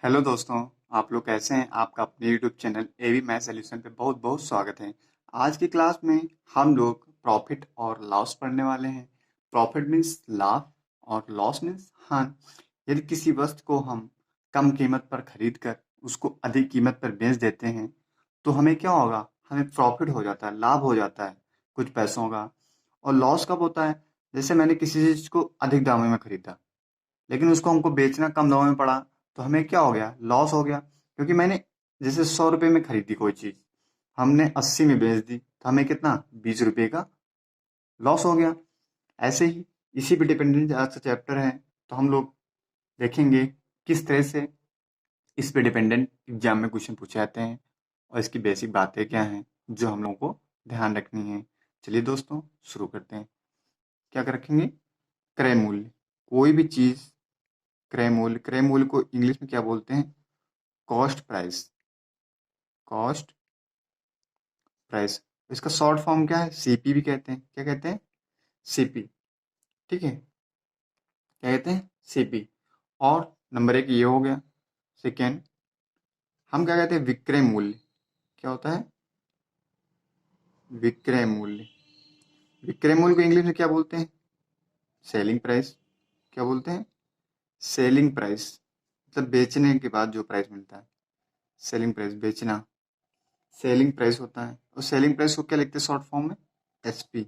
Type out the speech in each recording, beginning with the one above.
Hello दोस्तों। आप लोग कैसे हैं? आपका अपने YouTube channel AV math solution पे बहुत बहुत स्वागत है। आज की क्लास में हम लोग प्रॉफिट और लॉस पढ़ने वाले हैं। प्रॉफिट मीन्स लाभ और लॉस मीन्स हानि। यदि किसी वस्तु को हम कम कीमत पर खरीद कर उसको अधिक कीमत पर बेच देते हैं तो हमें क्या होगा? हमें प्रॉफिट हो जाता है, लाभ हो जाता है कुछ पैसों का। और लॉस कब होता है? जैसे मैंने किसी चीज को अधिक दामों में खरीदा लेकिन उसको हमको बेचना कम दामों में पड़ा तो हमें क्या हो गया? लॉस हो गया। क्योंकि मैंने जैसे 100 रुपए में खरीदी कोई चीज, हमने 80 में बेच दी तो हमें कितना? 20 रुपए का लॉस हो गया। ऐसे ही इसी पे डिपेंडेंट आज का चैप्टर है, तो हम लोग देखेंगे किस तरह से इस पे डिपेंडेंट एग्जाम में क्वेश्चन पूछे जाते हैं और इसकी बेसिक बातें क्या हैं जो हम लोगों को ध्यान रखनी है। चलिए दोस्तों शुरू करते हैं। क्या कर रखेंगे? क्रय मूल्य। कोई भी चीज क्रय मूल्य को इंग्लिश में क्या बोलते हैं? Cost price. Cost price. इसका शॉर्ट फॉर्म क्या है? सीपी भी कहते हैं। क्या कहते हैं? सीपी। ठीक है, क्या कहते हैं? सीपी। और नंबर एक ये हो गया। सेकेंड, हम क्या कहते हैं? विक्रय मूल्य। क्या होता है? विक्रय मूल्य। विक्रय मूल्य को इंग्लिश में क्या बोलते हैं? Selling price. क्या बोलते हैं? Selling price. मतलब बेचने के बाद जो प्राइस मिलता है, सेलिंग प्राइस, बेचना, सेलिंग प्राइस होता है। और सेलिंग प्राइस को क्या लिखते हैं शॉर्ट फॉर्म में? एसपी।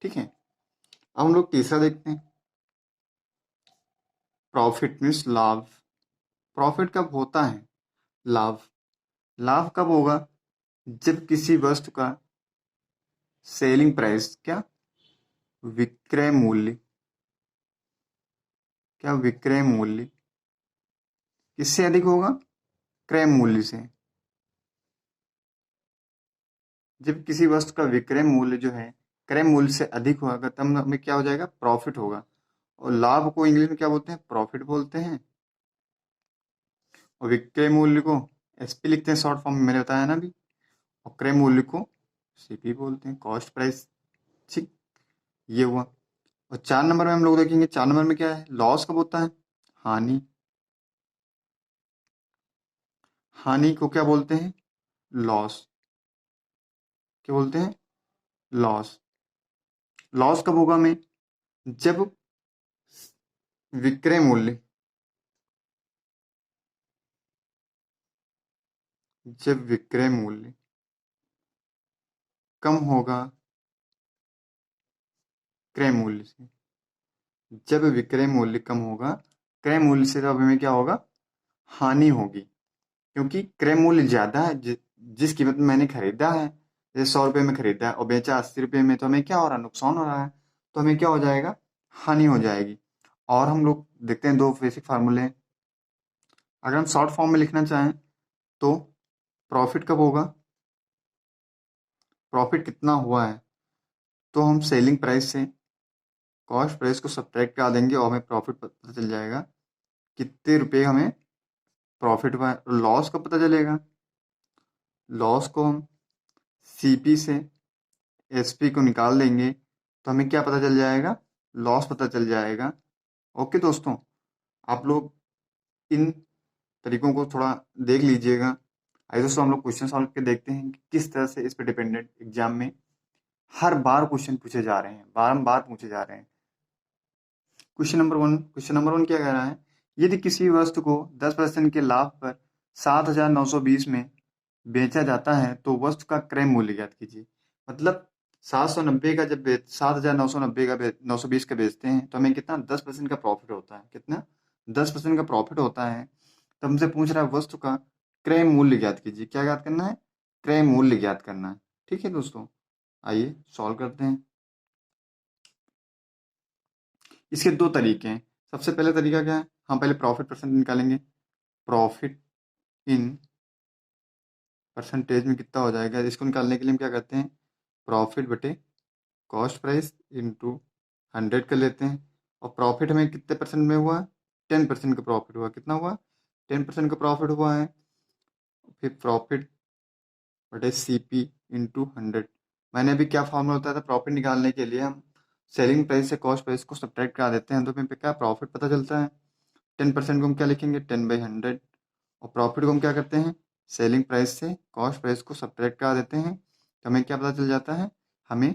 ठीक है, अब हम लोग तीसरा देखते हैं। प्रॉफिट मीन्स लाभ। प्रॉफिट कब होता है? लाभ। लाभ कब होगा? जब किसी वस्तु का सेलिंग प्राइस, क्या? विक्रय मूल्य। क्या? विक्रय मूल्य किससे अधिक होगा? क्रय मूल्य से। जब किसी वस्तु का विक्रय मूल्य जो है क्रय मूल्य से अधिक होगा तब हमें क्या हो जाएगा? प्रॉफिट होगा। और लाभ को इंग्लिश में क्या बोलते हैं? प्रॉफिट बोलते हैं। और विक्रय मूल्य को एसपी लिखते हैं शॉर्ट फॉर्म में, मैंने बताया ना अभी। और क्रय मूल्य को सीपी बोलते हैं, कॉस्ट प्राइस। ठीक, ये हुआ। और 4 नंबर में हम लोग देखेंगे, 4 नंबर में क्या है? लॉस कब होता है? हानि। हानि को क्या बोलते हैं? लॉस। क्या बोलते हैं? लॉस। लॉस कब होगा हमें? जब विक्रय मूल्य, जब विक्रय मूल्य कम होगा क्रय मूल्य से। जब विक्रय मूल्य कम होगा क्रय मूल्य से, तब हमें क्या होगा? हानि होगी। क्योंकि क्रय मूल्य ज्यादा है, जिस कीमत में मैंने खरीदा है, जैसे 100 रुपए में खरीदा है और बेचा 80 रुपए में, तो हमें क्या हो रहा है? नुकसान हो रहा है। तो हमें क्या हो जाएगा? हानि हो जाएगी। और हम लोग देखते हैं दो बेसिक फार्मूले। अगर हम शॉर्ट फॉर्म में लिखना चाहें तो प्रॉफिट कब होगा? प्रॉफिट कितना हुआ है? तो हम सेलिंग प्राइस से कॉस्ट प्राइस को सब्ट्रैक्ट करा देंगे और हमें प्रॉफिट पता चल जाएगा कितने रुपए हमें प्रॉफिट हुआ है। लॉस का पता चलेगा। लॉस को हम सीपी से एसपी को निकाल देंगे तो हमें क्या पता चल जाएगा? लॉस पता चल जाएगा। ओके दोस्तों, आप लोग इन तरीकों को थोड़ा देख लीजिएगा। आइए दोस्तों हम लोग क्वेश्चन सॉल्व करके देखते हैं कि किस तरह से इस पे डिपेंडेंट एग्जाम में हर बार क्वेश्चन पूछे जा रहे हैं, बारंबार पूछे जा रहे हैं। क्वेश्चन नंबर 1 क्या कह रहा है? यदि किसी वस्तु को 10% के लाभ पर 7,920 में बेचा जाता है तो वस्तु का क्रय मूल्य ज्ञात कीजिए। मतलब 790 का जब 7,990 का 920 का बेचते हैं तो हमें कितना? 10% का प्रॉफिट होता है। कितना? 10% का प्रॉफिट होता है। तो हमसे पूछ रहा है वस्तु का क्रय मूल्य ज्ञात कीजिए। क्या ज्ञात करना है? क्रय मूल्य ज्ञात करना है। ठीक है दोस्तों, आइए सॉल्व करते हैं। इसके दो तरीके हैं। सबसे पहले तरीका क्या है? हम पहले प्रॉफिट परसेंट निकालेंगे। प्रॉफिट इन परसेंटेज में कितना हो जाएगा, इसको निकालने के लिए हम क्या करते हैं? प्रॉफिट बटे कॉस्ट प्राइस इंटू 100 कर लेते हैं। और प्रॉफिट हमें कितने परसेंट में हुआ? 10% का प्रॉफिट हुआ। कितना हुआ? 10% का प्रॉफिट हुआ है। फिर प्रॉफिट बटे सी पी इंटू 100। मैंने अभी क्या फॉर्मूला होता था प्रॉफिट निकालने के लिए? हम सेलिंग प्राइस से कॉस्ट प्राइस को सब्ट्रैक्ट करा देते हैं तो हमें क्या प्रॉफिट पता चलता है। 10% को हम क्या लिखेंगे? 10/100 और प्रॉफिट को हम क्या करते हैं, सेलिंग प्राइस से कॉस्ट प्राइस को सब्ट्रैक्ट करा देते हैं, तो हमें क्या पता चल जाता है, हमें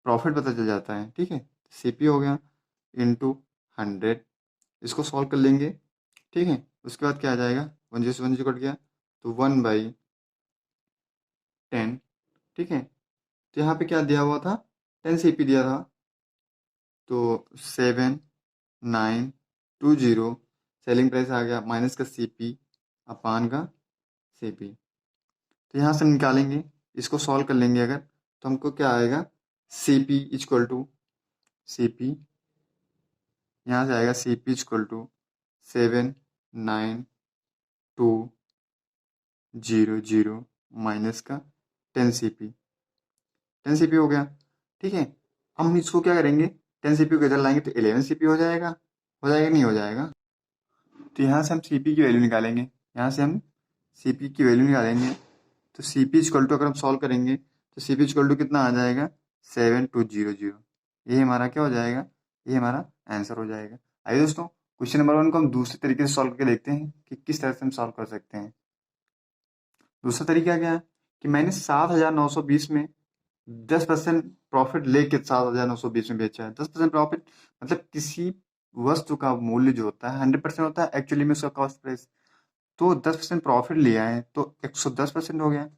प्रॉफिट पता चल जाता है। ठीक है, सीपी हो गया इंटू 100, इसको सॉल्व कर लेंगे। ठीक है, उसके बाद क्या आ जाएगा, 1 कट गया तो 1/10। ठीक है, तो यहाँ पे क्या दिया हुआ था, 10 सीपी दिया था, तो 7920 सेलिंग प्राइस आ गया माइनस का सीपी अपान का सीपी। तो यहाँ से हम निकालेंगे, इसको सॉल्व कर लेंगे अगर, तो हमको क्या आएगा, सीपी इक्वल टू सीपी, यहाँ से आएगा सीपी इक्वल टू 7920 माइनस का 10 सीपी, 10 सीपी हो गया। ठीक है, हम इसको क्या करेंगे, 10 सीपी को इधर लाएंगे तो 11 सीपी हो जाएगा नहीं हो जाएगा। तो यहाँ से हम सीपी की वैल्यू निकालेंगे, यहाँ से हम सीपी की वैल्यू निकालेंगे, तो सीपी इक्वल टू अगर हम सॉल्व करेंगे तो सीपी इक्वल टू कितना आ जाएगा, 7200। ये हमारा क्या हो जाएगा, ये हमारा आंसर हो जाएगा। आइए दोस्तों, क्वेश्चन नंबर 1 को हम दूसरे तरीके से सॉल्व करके देखते हैं कि किस तरह से हम सॉल्व कर सकते हैं। दूसरा तरीका क्या है कि मैंने 7920 में 10% प्रॉफिट लेके 7920 में बेचा है। 10% प्रॉफिट मतलब किसी वस्तु का मूल्य जो होता है 100% होता है एक्चुअली में उसका कॉस्ट प्राइस, तो 10% प्रॉफिट लिया है तो 110% हो गया।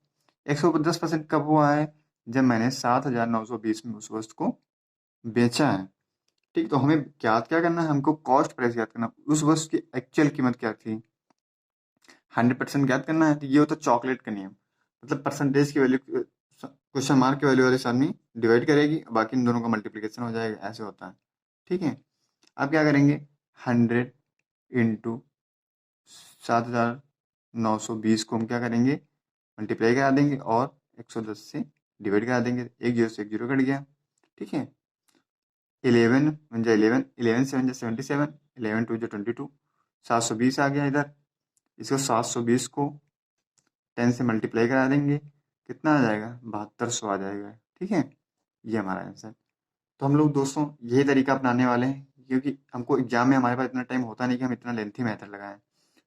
110% कब हुआ है, जब मैंने 7920 में उस वस्तु को बेचा है। ठीक, तो हमें ज्ञात क्या करना है, हमको कॉस्ट प्राइस ज्ञात करना, उस वस्तु की एक्चुअल कीमत क्या थी, 100% ज्ञात करना है। तो ये होता है चॉकलेट का नियम, मतलब परसेंटेज की वैल्यू क्वेश्चन मार्क की वैल्यू वाले सामने डिवाइड करेगी, बाकी इन दोनों का मल्टीप्लिकेशन हो जाएगा, ऐसे होता है। ठीक है, अब क्या करेंगे, 100 × 7920 को हम क्या करेंगे, मल्टीप्लाई करा देंगे और 110 से डिवाइड करा देंगे, एक जीरो से एक जीरो कट गया। ठीक है, 11 वन जा 11, 11 7 जा 77, 11 2 जा 22, 720 आ गया इधर। इसको 720 को 10 से मल्टीप्लाई करा देंगे, कितना आ जाएगा, 7200 आ जाएगा। ठीक है, ये हमारा आंसर। तो हम लोग दोस्तों यही तरीका अपनाने वाले हैं, क्योंकि हमको एग्जाम में हमारे पास इतना टाइम होता नहीं कि हम इतना लेंथी मेथड लगाएं।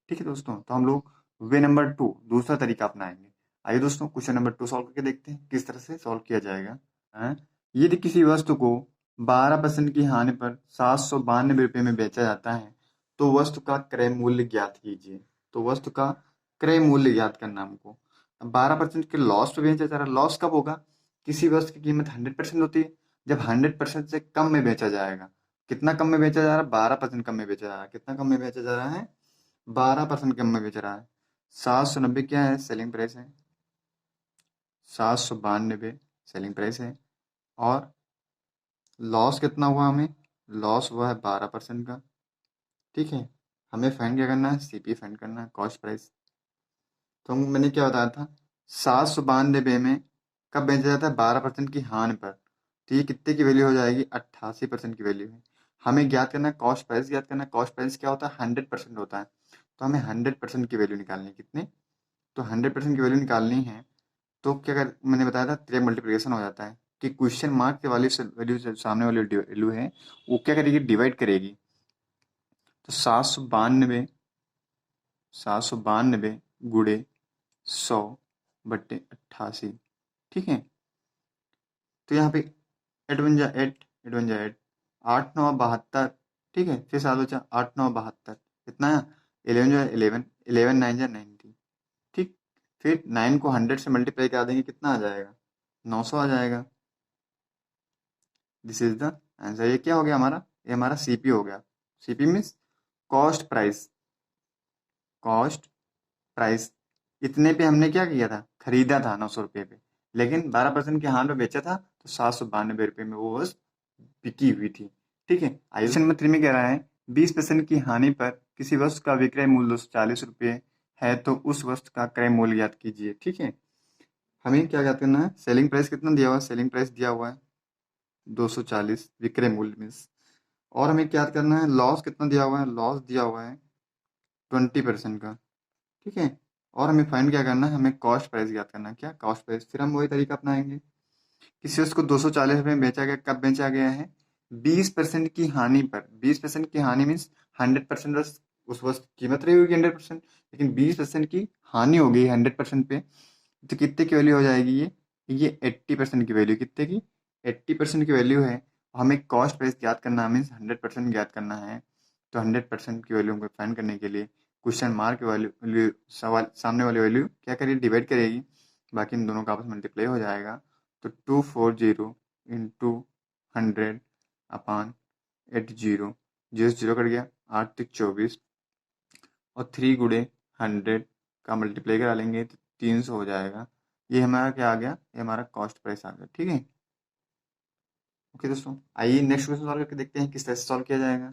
ठीक है दोस्तों, तो हम लोग वे नंबर 2 दूसरा तरीका अपनाएंगे। आइए दोस्तों, क्वेश्चन नंबर 2 सॉल्व करके देखते हैं किस तरह से सॉल्व किया जाएगा। हैं? यदि किसी वस्तु को 12% की हानि पर 792 रुपये में बेचा जाता है तो वस्तु का क्रय मूल्य ज्ञात कीजिए। तो वस्तु का क्रय मूल्य ज्ञात करना हमको। 12% के लॉस पे बेचा जा रहा है, लॉस कब होगा, किसी वस्तु की कीमत 100% होती है, जब 100% से कम में बेचा जाएगा। कितना कम में बेचा जा रहा है, 12% कम में बेचा जा रहा है। कितना कम में बेचा जा रहा है, 12% कम में बेच रहा है। 790 क्या है, सेलिंग प्राइस है, 792 सेलिंग प्राइस है, और लॉस कितना हुआ, हमें लॉस हुआ है 12% का। ठीक है, हमें फाइंड क्या करना है, सीपी फाइंड करना है, कॉस्ट प्राइस। तो मैंने क्या बताया था, 792 में कब बेचा जाता है, 12% की हानि पर, तो ये कितने की वैल्यू हो जाएगी, 88% की वैल्यू है। हमें ज्ञात करना है कॉस्ट प्राइस, ज्ञात करना है। कॉस्ट प्राइस क्या होता है, 100% होता है, तो हमें 100% की वैल्यू निकालनी है। कितने, तो 100% की वैल्यू निकालनी है, तो क्या कर, मैंने बताया था त्रिक मल्टीप्लिकेशन हो जाता है कि क्वेश्चन मार्क के वाली वैल्यू से सामने वाली वैल्यू है वो क्या करेगी, डिवाइड करेगी। तो 792 गुड़े 100/88। ठीक है, तो यहाँ पे 8 वन जा 8, 8 वन जा 8, 8 9 72। ठीक है, फिर 7 बचा, 8 9 72, कितना है, 11 जो है 11, 11 9 जा 90। ठीक, फिर 9 को 100 से मल्टीप्लाई करा देंगे, कितना आ जाएगा, 900 आ जाएगा। This is the answer. ये क्या हो गया हमारा, ये हमारा सीपी हो गया। CP means cost price, cost price. इतने पे हमने क्या किया था, खरीदा था 900 रुपये पे, लेकिन 12% के हाथ में बेचा था तो 792 रुपये में वो वस्तु बिकी हुई थी। ठीक है, क्वेश्चन नंबर 3 में कह रहा है 20% की हानि पर किसी वस्तु का विक्रय मूल्य 240 रुपये है तो उस वस्तु का क्रय मूल्य ज्ञात कीजिए। ठीक है, हमें क्या ज्ञात करना है, सेलिंग प्राइस कितना दिया हुआ है, सेलिंग प्राइस दिया हुआ है 240, विक्रय मूल्य मीन्स। और हमें क्या करना है, लॉस कितना दिया हुआ है, लॉस दिया हुआ है 20% का। ठीक है, और हमें फाइंड क्या करना है, हमें कॉस्ट प्राइस ज्ञात करना है। क्या, कॉस्ट प्राइस। फिर हम वही तरीका अपनाएंगे, किसी वस्तु को 240 रुपये में बेचा गया, कब बेचा गया है, 20% की हानि पर। 20% की हानि मीन्स 100% उस वस्तु की कीमत रही होगी 100%, लेकिन 20% की हानि हो गई 100% पे, तो कितने की वैल्यू हो जाएगी ये 80% की वैल्यू, कितने की 80% की वैल्यू है। हमें कॉस्ट प्राइस ज्ञात करना है, मीन्स 100% ज्ञात करना है। तो 100% की वैल्यू को फाइंड करने के लिए क्वेश्चन मार्क की वैल्यू सवाल सामने वाली वैल्यू क्या करेगी, डिवाइड करेगी, बाकी इन दोनों का आपस में मल्टीप्लाई हो जाएगा। तो 240 इंटू 100 अपान 80, जीरो से जीरो कट गया, 8 तिक 24, और 3 गुणे 100 का मल्टीप्लाई करा लेंगे तो 300 हो जाएगा। ये हमारा क्या आ गया, ये हमारा कॉस्ट प्राइस आ गया। ठीक है, ओके दोस्तों, आइए नेक्स्ट क्वेश्चन सॉल्व करके देखते हैं किस तरह से सॉल्व किया जाएगा।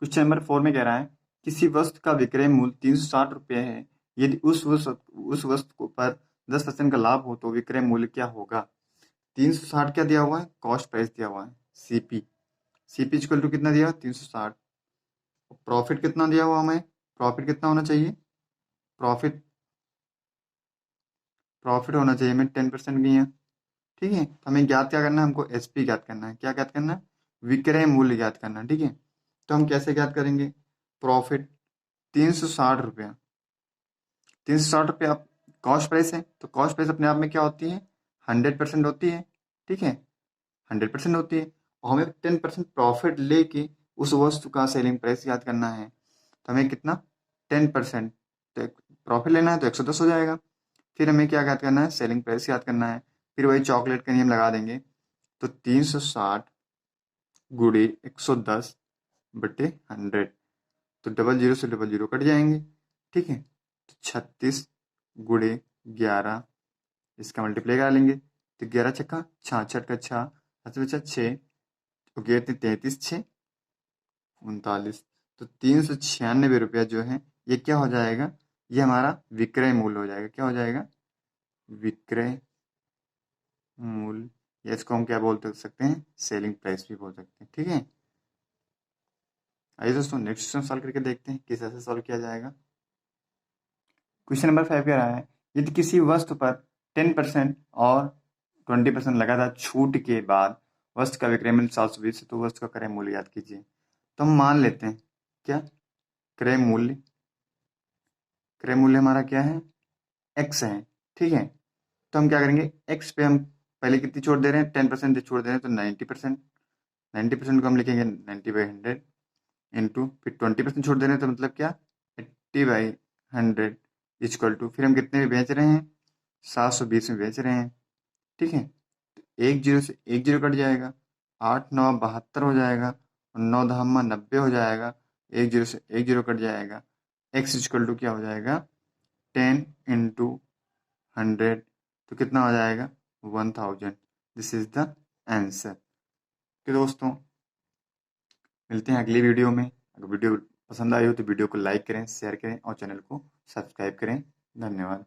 क्वेश्चन नंबर 4 में कह रहा है किसी वस्तु का विक्रय मूल्य 360 रुपये है, यदि उस वस्तु पर 10% का लाभ हो तो विक्रय मूल्य क्या होगा। 360 क्या दिया हुआ है, कॉस्ट प्राइस दिया हुआ है, सीपी। सीपी इक्वल टू कितना दिया, 360। प्रॉफिट कितना दिया हुआ हमें, प्रॉफिट कितना होना चाहिए, प्रॉफिट प्रॉफिट होना चाहिए हमें 10% की है। ठीक है, तो हमें ज्ञात क्या करना है, हमको एसपी ज्ञात करना है। क्या ज्ञात करना है, विक्रय मूल्य ज्ञात करना है। ठीक है, तो हम कैसे ज्ञात करेंगे, प्रॉफिट 360 रुपया, 360 रुपया कॉस्ट प्राइस है, तो कॉस्ट प्राइस अपने आप में क्या होती है, 100% होती है। ठीक है, 100% होती है, और हमें 10% प्रॉफिट लेके उस वस्तु का सेलिंग प्राइस याद करना है। तो हमें कितना, 10%, तो प्रॉफिट लेना है तो 110 हो जाएगा। फिर हमें क्या याद करना है, सेलिंग प्राइस याद करना है। फिर वही चॉकलेट का नियम लगा देंगे, तो 360 गुणे 110 बटे 100, तो डबल जीरो से डबल जीरो कट जाएंगे। ठीक है, तो 36 गुणे 11, इसका मल्टीप्लाई करा लेंगे, तो 11 छक्का 66 का 6, हाथ से बचा 6, तो 33 6 39, तो 396 रुपया जो है ये क्या हो जाएगा, ये हमारा विक्रय मूल्य हो जाएगा। क्या हो जाएगा, विक्रय मूल्य, या इसको हम क्या बोल सकते हैं, सेलिंग प्राइस भी बोल सकते हैं। ठीक है, आइए दोस्तों नेक्स्ट क्वेश्चन सॉल्व करके देखते हैं किस तरह से सॉल्व किया जाएगा। क्वेश्चन नंबर 5 कह रहा है यदि किसी वस्तु पर 10% और 20% लगातार छूट के बाद वस्तु का विक्रय मूल्य 720 है, तो वस्तु का क्रय मूल्य याद कीजिए। तो हम मान लेते हैं क्या, क्रय मूल्य, क्रय मूल्य हमारा क्या है, एक्स है। ठीक है, तो हम क्या करेंगे, एक्स पे हम पहले कितनी छोड़ दे रहे हैं, 10% छोड़ दे रहे हैं, तो 90%, 90% को हम लिखेंगे 90/100 इंटू, फिर 20% छोड़ दे रहे हैं तो मतलब क्या, 80/100 इक्वल टू, फिर हम कितने में बेच रहे हैं, 720 में बेच रहे हैं। ठीक है, तो एक जीरो से एक जीरो कट जाएगा, 8 9 72 हो जाएगा, और 9 10 90 हो जाएगा, एक जीरो से एक जीरो कट जाएगा। एक्स इक्वल टू क्या हो जाएगा, 10 इंटू 100, तो कितना हो जाएगा, 1000। This is the answer. तो दोस्तों मिलते हैं अगली वीडियो में। अगर वीडियो पसंद आई हो तो वीडियो को लाइक करें, शेयर करें और चैनल को सब्सक्राइब करें। धन्यवाद।